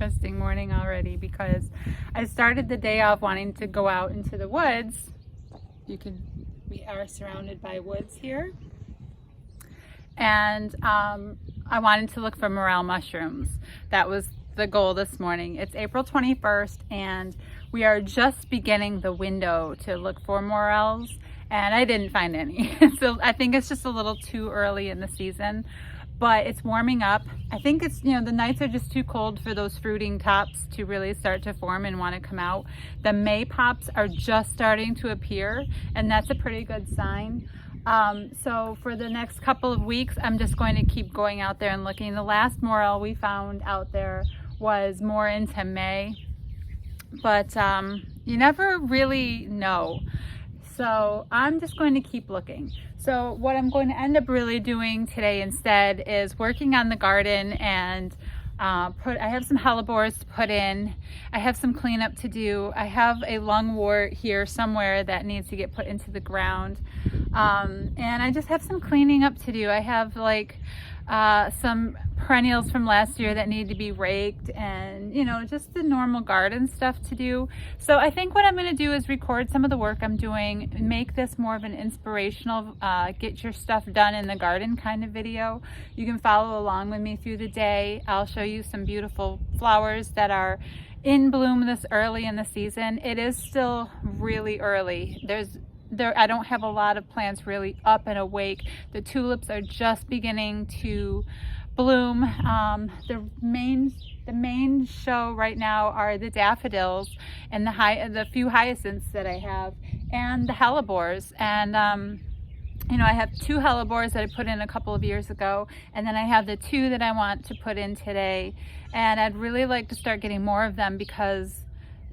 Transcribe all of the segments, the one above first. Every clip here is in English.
interesting morning already because I started the day off wanting to go out into the woods. We are surrounded by woods here. And I wanted to look for morel mushrooms. That was the goal this morning. It's April 21st and we are just beginning the window to look for morels, and I didn't find any. So I think it's just a little too early in the season, but it's warming up. I think it's, the nights are just too cold for those fruiting tops to really start to form and want to come out. The May pops are just starting to appear, and that's a pretty good sign. So for the next couple of weeks, I'm just going to keep going out there and looking. The last morel we found out there was more into May, but you never really know. So I'm just going to keep looking. So what I'm going to end up really doing today instead is working on the garden, and I have some helleborus to put in. I have some cleanup to do. I have a lungwort here somewhere that needs to get put into the ground. And I just have some cleaning up to do. I have some perennials from last year that need to be raked, and just the normal garden stuff to do. So I think what I'm going to do is record some of the work I'm doing, make this more of an inspirational get your stuff done in the garden kind of video. You can follow along with me through the day. I'll show you some beautiful flowers that are in bloom this early in the season. It is still really early. I don't have a lot of plants really up and awake. The tulips are just beginning to bloom. The main show right now are the daffodils and the few hyacinths that I have, and the helleborus. And I have 2 helleborus that I put in a couple of years ago, and then I have the 2 that I want to put in today. And I'd really like to start getting more of them because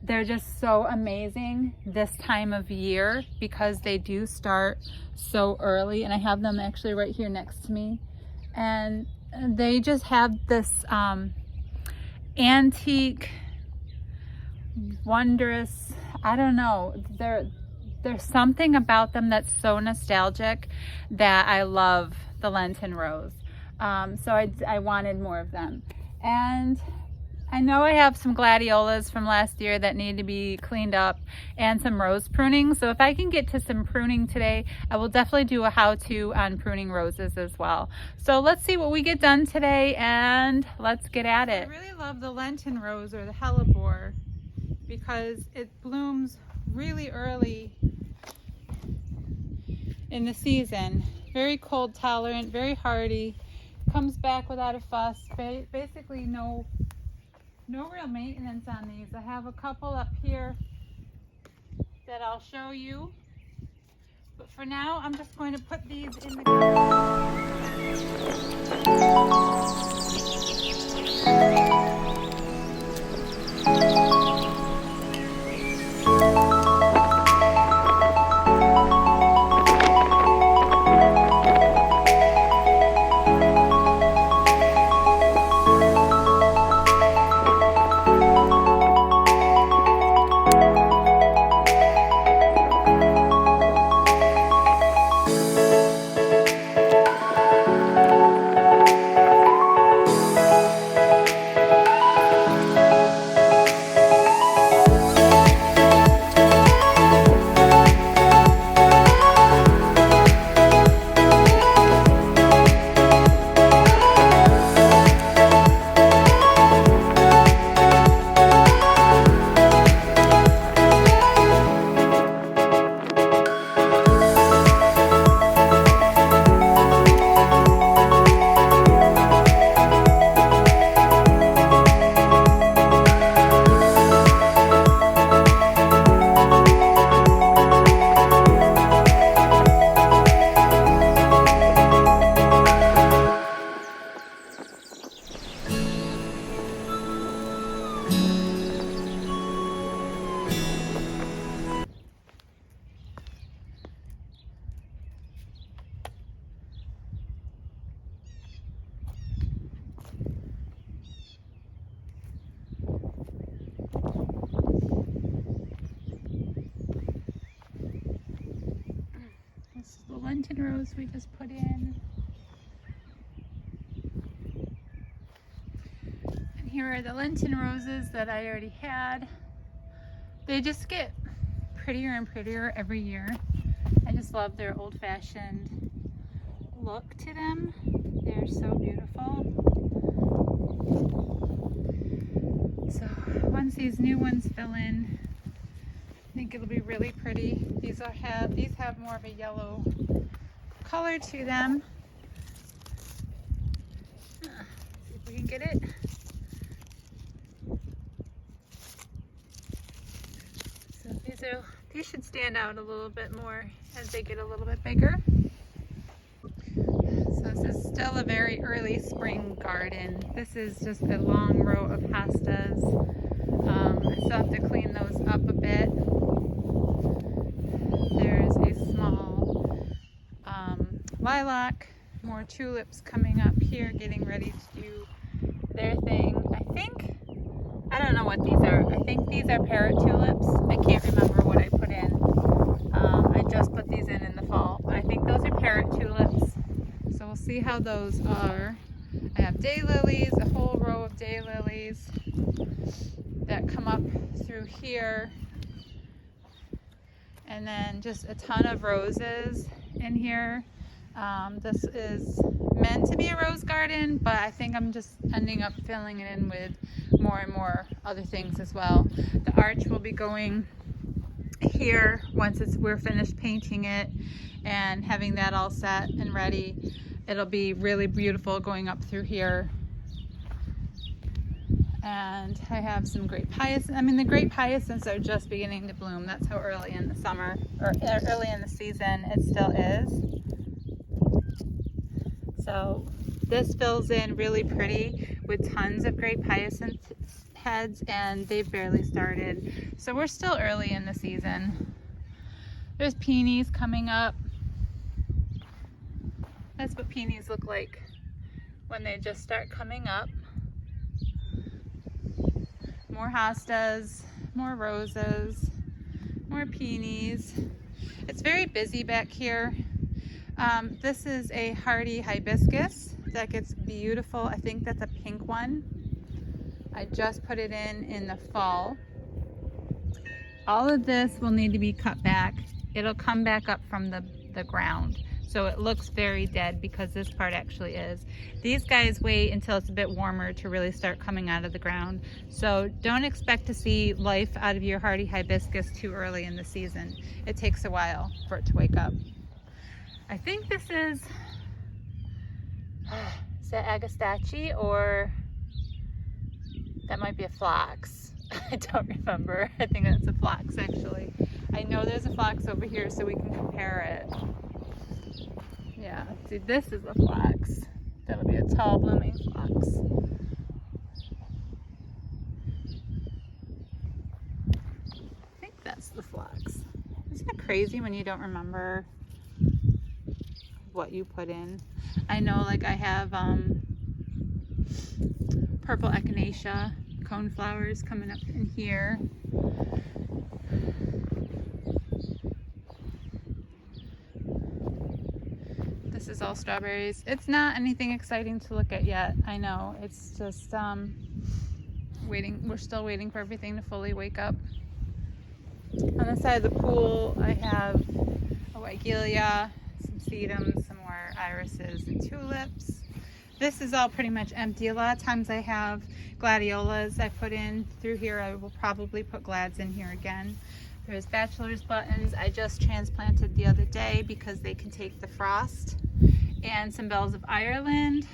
they're just so amazing this time of year, because they do start so early. And I have them actually right here next to me, and they just have this antique, wondrous, I don't know, there's something about them that's so nostalgic that I love the Lenten rose. So I wanted more of them. And I know I have some gladiolas from last year that need to be cleaned up, and some rose pruning. So if I can get to some pruning today, I will definitely do a how-to on pruning roses as well. So let's see what we get done today, and let's get at it. I really love the Lenten rose, or the hellebore, because it blooms really early in the season. Very cold tolerant, very hardy, comes back without a fuss. Basically no real maintenance on these. I have a couple up here that I'll show you, but for now I'm just going to put these in the Lenten rose we just put in. And here here are the Lenten roses that I already had. They just get prettier and prettier every year. I just love their old-fashioned look to them. They're so beautiful. So once these new ones fill in, I think it'll be really pretty. These have more of a yellow color to them. See if we can get it. So these should stand out a little bit more as they get a little bit bigger. So this is still a very early spring garden. This is just a long row of hostas. I still have to clean those up a bit. There's a small lilac, more tulips coming up here, getting ready to do their thing. I don't know what these are. I think these are parrot tulips. I can't remember what I put in. I just put these in the fall. But I think those are parrot tulips. So we'll see how those are. I have daylilies, a whole row of daylilies that come up through here. And then just a ton of roses in here. This is meant to be a rose garden, but I think I'm just ending up filling it in with more and more other things as well. The arch will be going here once we're finished painting it and having that all set and ready. It'll be really beautiful going up through here. And I have some grape hyacinths. I mean, the grape hyacinths are just beginning to bloom. That's how early in the summer, or early in the season it still is. So this fills in really pretty with tons of grape hyacinth heads, and they've barely started. So we're still early in the season. There's peonies coming up. That's what peonies look like when they just start coming up. More hostas, more roses, more peonies. It's very busy back here. This is a hardy hibiscus that gets beautiful. I think that's a pink one. I just put it in the fall. All of this will need to be cut back. It'll come back up from the ground. So it looks very dead because this part actually is. These guys wait until it's a bit warmer to really start coming out of the ground. So don't expect to see life out of your hardy hibiscus too early in the season. It takes a while for it to wake up. I think this is that agastache, or that might be a phlox. I don't remember. I think that's a phlox actually. I know there's a phlox over here so we can compare it. Yeah, see, this is a phlox. That'll be a tall blooming phlox. I think that's the phlox. Isn't it crazy when you don't remember what you put in? I know, like, I have purple echinacea coneflowers coming up in here. This is all strawberries. It's not anything exciting to look at yet. I know, it's just waiting. We're still waiting for everything to fully wake up. On the side of the pool, I have a wigelia, some sedums, some more irises and tulips. This is all pretty much empty. A lot of times I have gladiolas I put in through here. I will probably put glads in here again. There's bachelor's buttons I just transplanted the other day because they can take the frost. And some bells of Ireland.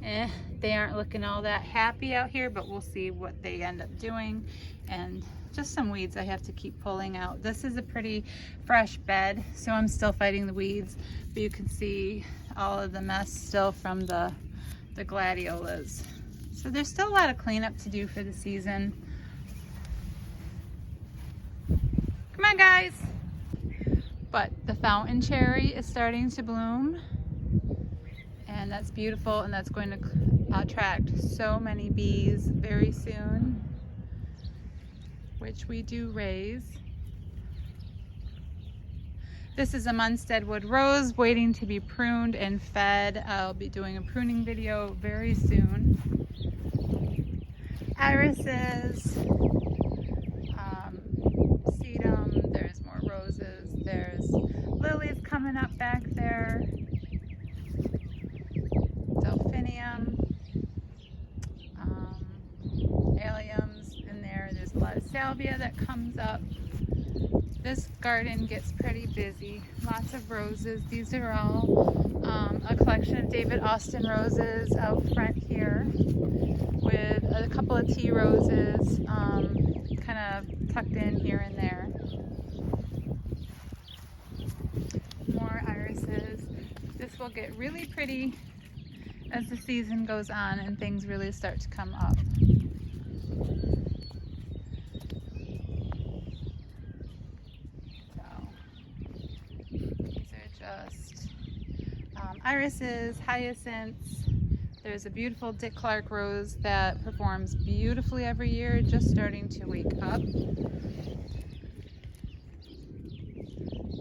They aren't looking all that happy out here, but we'll see what they end up doing. And just some weeds I have to keep pulling out. This is a pretty fresh bed, so I'm still fighting the weeds, but you can see all of the mess still from the gladiolas. So there's still a lot of cleanup to do for the season. Come on, guys. But the fountain cherry is starting to bloom, and that's beautiful, and that's going to attract so many bees very soon, which we do raise. This is a Munstead wood rose waiting to be pruned and fed. I'll be doing a pruning video very soon. irises, sedum, there's more roses, there's lilies coming up back there, delphinium, alliums in there. There's a lot of salvia that comes up. This garden gets pretty busy. Lots of roses. These are all a collection of David Austin roses out front here, with a couple of tea roses kind of tucked in here and there. More irises. This will get really pretty as the season goes on and things really start to come up. Just irises, hyacinths. There's a beautiful Dick Clark rose that performs beautifully every year, just starting to wake up,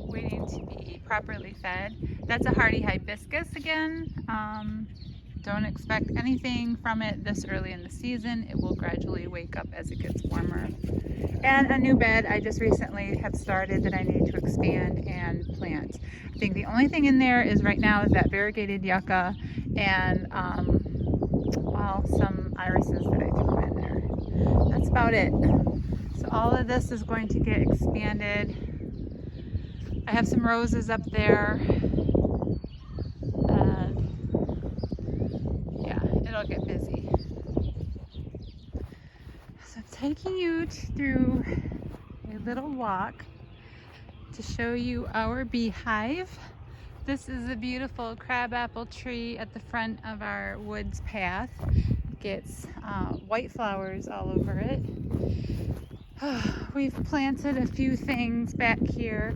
waiting to be properly fed. That's a hardy hibiscus again. Don't expect anything from it this early in the season. It will gradually wake up as it gets warmer. And a new bed I just recently have started that I need to expand and plant. I think the only thing in there is right now is that variegated yucca and well, some irises that I threw in there. That's about it. So all of this is going to get expanded. I have some roses up there. It'll get busy. So I'm taking you through a little walk to show you our beehive. This is a beautiful crabapple tree at the front of our woods path. It gets white flowers all over it. We've planted a few things back here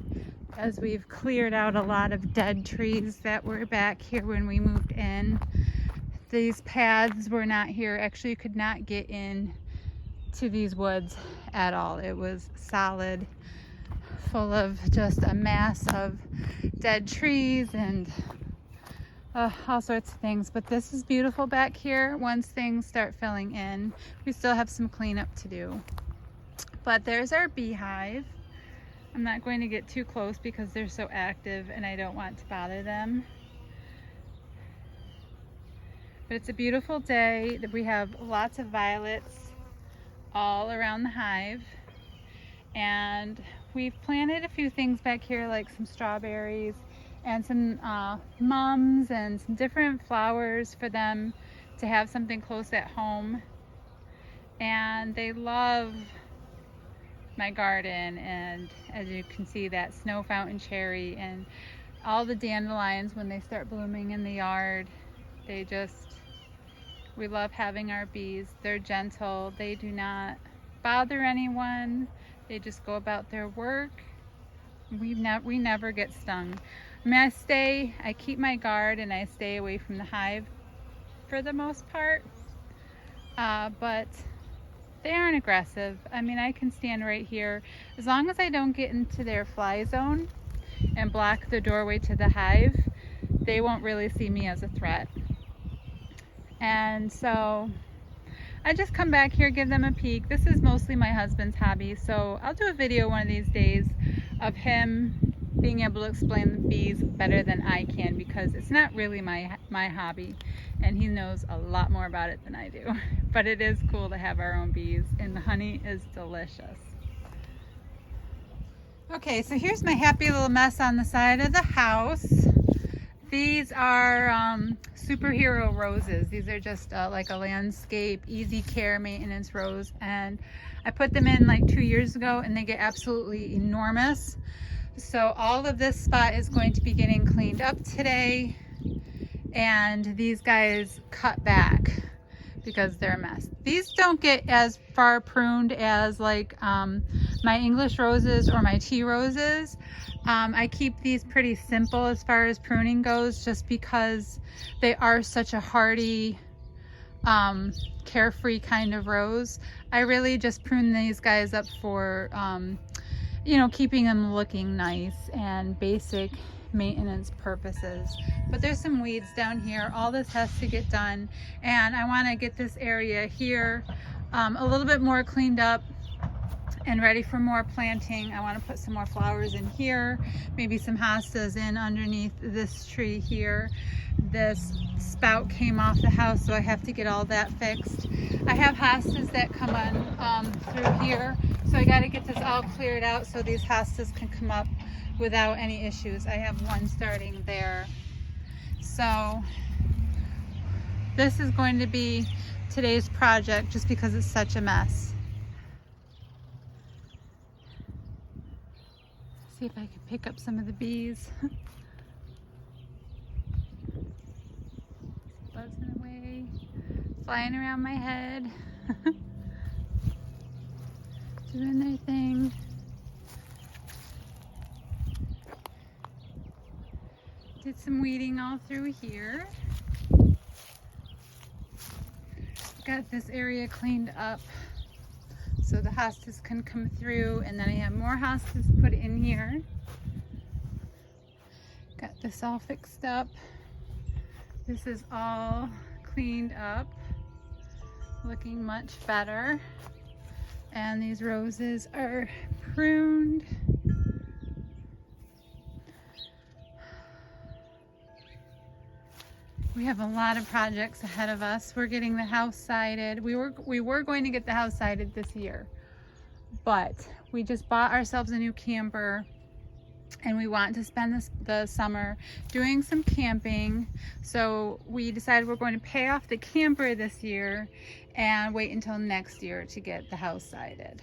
as we've cleared out a lot of dead trees that were back here when we moved in. These paths were not here. Actually, you could not get in to these woods at all. It was solid, full of just a mass of dead trees and all sorts of things. But this is beautiful back here once things start filling in. We still have some cleanup to do. But there's our beehive. I'm not going to get too close because they're so active and I don't want to bother them. But it's a beautiful day. We have lots of violets all around the hive. And we've planted a few things back here, like some strawberries and some mums and some different flowers for them to have something close at home. And they love my garden, and as you can see, that snow fountain cherry and all the dandelions when they start blooming in the yard. We love having our bees. They're gentle. They do not bother anyone. They just go about their work. We never get stung. I mean, I keep my guard and I stay away from the hive for the most part, but they aren't aggressive. I mean, I can stand right here. As long as I don't get into their fly zone and block the doorway to the hive, they won't really see me as a threat. And so I just come back here, give them a peek. This is mostly my husband's hobby, so I'll do a video one of these days of him being able to explain the bees better than I can, because it's not really my hobby and he knows a lot more about it than I do. But it is cool to have our own bees, and the honey is delicious. Okay, so here's my happy little mess on the side of the house. These are superhero roses. These are just like a landscape, easy care maintenance rose. And I put them in like 2 years ago and they get absolutely enormous. So all of this spot is going to be getting cleaned up today. And these guys cut back because they're a mess. These don't get as far pruned as like my English roses or my tea roses. I keep these pretty simple as far as pruning goes, just because they are such a hardy, carefree kind of rose. I really just prune these guys up for, you know, keeping them looking nice and basic maintenance purposes. But there's some weeds down here. All this has to get done, and I want to get this area here a little bit more cleaned up and ready for more planting. I want to put some more flowers in here, maybe some hostas in underneath this tree here. This spout came off the house, so I have to get all that fixed. I have hostas that come on through here, so I got to get this all cleared out so these hostas can come up without any issues. I have one starting there. So this is going to be today's project just because it's such a mess. See if I can pick up some of the bees. Buzzing away, flying around my head, doing their thing. Did some weeding all through here. Got this area cleaned up so the hostas can come through, and then I have more hostas put in here. Got this all fixed up. This is all cleaned up, looking much better. And these roses are pruned. We have a lot of projects ahead of us. We're getting the house sided. We were going to get the house sided this year, but we just bought ourselves a new camper and we want to spend the summer doing some camping. So we decided we're going to pay off the camper this year and wait until next year to get the house sided,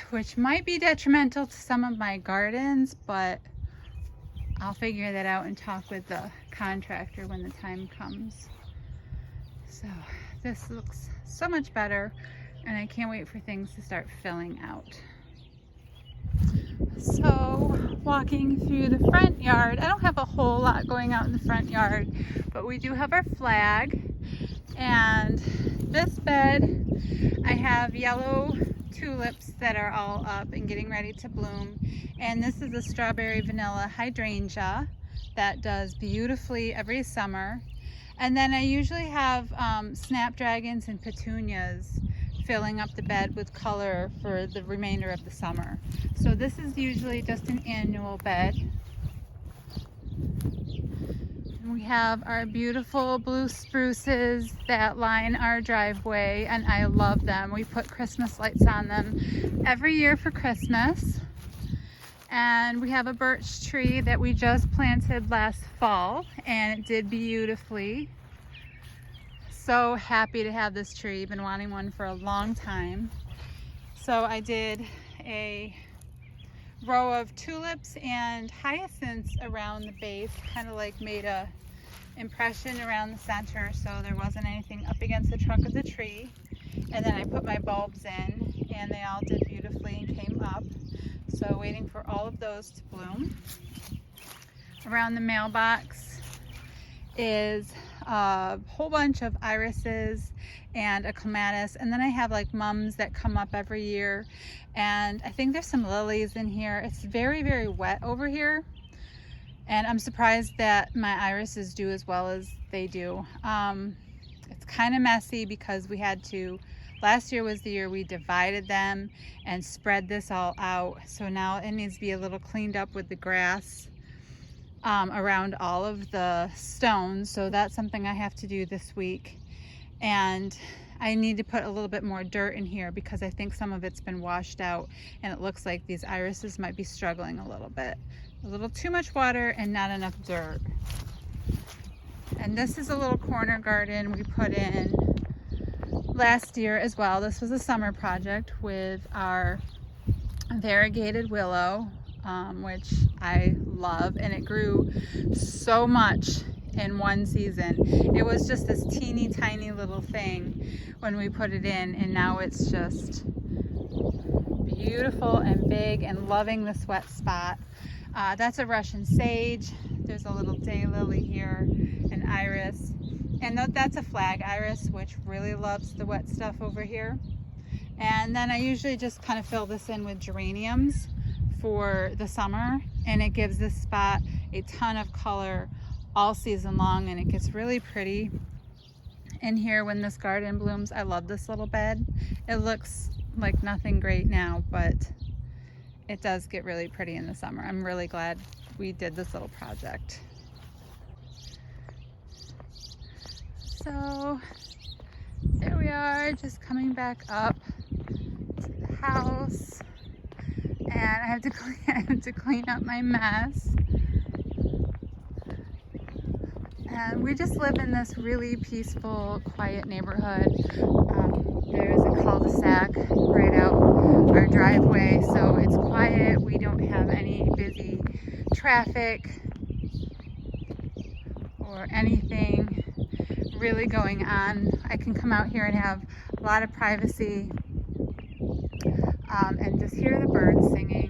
which might be detrimental to some of my gardens, but I'll figure that out and talk with the contractor when the time comes. So this looks so much better, and I can't wait for things to start filling out. So walking through the front yard, I don't have a whole lot going out in the front yard, but we do have our flag. And this bed, I have yellow tulips that are all up and getting ready to bloom, and this is a strawberry vanilla hydrangea that does beautifully every summer. And then I usually have snapdragons and petunias filling up the bed with color for the remainder of the summer. So this is usually just an annual bed. We have our beautiful blue spruces that line our driveway, and I love them. We put Christmas lights on them every year for Christmas. And we have a birch tree that we just planted last fall, and it did beautifully. So happy to have this tree. Been wanting one for a long time. So I did a row of tulips and hyacinths around the base, kind of like made a impression around the center so there wasn't anything up against the trunk of the tree. And then I put my bulbs in, and they all did beautifully and came up. So waiting for all of those to bloom. Around the mailbox is a whole bunch of irises and a clematis, and then I have like mums that come up every year, and I think there's some lilies in here. It's very, very wet over here, and I'm surprised that my irises do as well as they do. It's kind of messy because we had to, last year was the year we divided them and spread this all out, so now it needs to be a little cleaned up with the grass around all of the stones. So that's something I have to do this week, and I need to put a little bit more dirt in here because I think some of it's been washed out, and it looks like these irises might be struggling a little bit. A little too much water and not enough dirt. And this is a little corner garden we put in last year as well. This was a summer project with our variegated willow, which I love, and it grew so much in one season. It was just this teeny tiny little thing when we put it in, and now it's just beautiful and big and loving this wet spot. That's a Russian sage. There's a little daylily here, an iris, and that's a flag iris, which really loves the wet stuff over here. And then I usually just kind of fill this in with geraniums for the summer, and it gives this spot a ton of color all season long, and it gets really pretty. in here when this garden blooms. I love this little bed. It looks like nothing great now, but it does get really pretty in the summer. I'm really glad we did this little project. So there we are, just coming back up to the house, and I have to clean up my mess. And we just live in this really peaceful, quiet neighborhood. There's a cul-de-sac right out our driveway, so it's quiet. We don't have any busy traffic or anything really going on. I can come out here and have a lot of privacy and just hear the birds singing.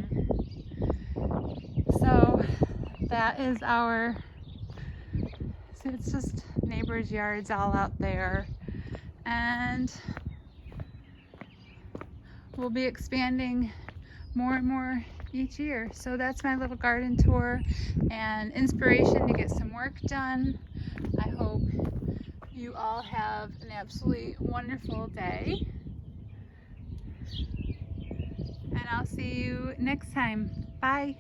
So that is so it's just neighbors' yards all out there, and we'll be expanding more and more each year. So that's my little garden tour and inspiration to get some work done. I hope you all have an absolutely wonderful day, and I'll see you next time. Bye.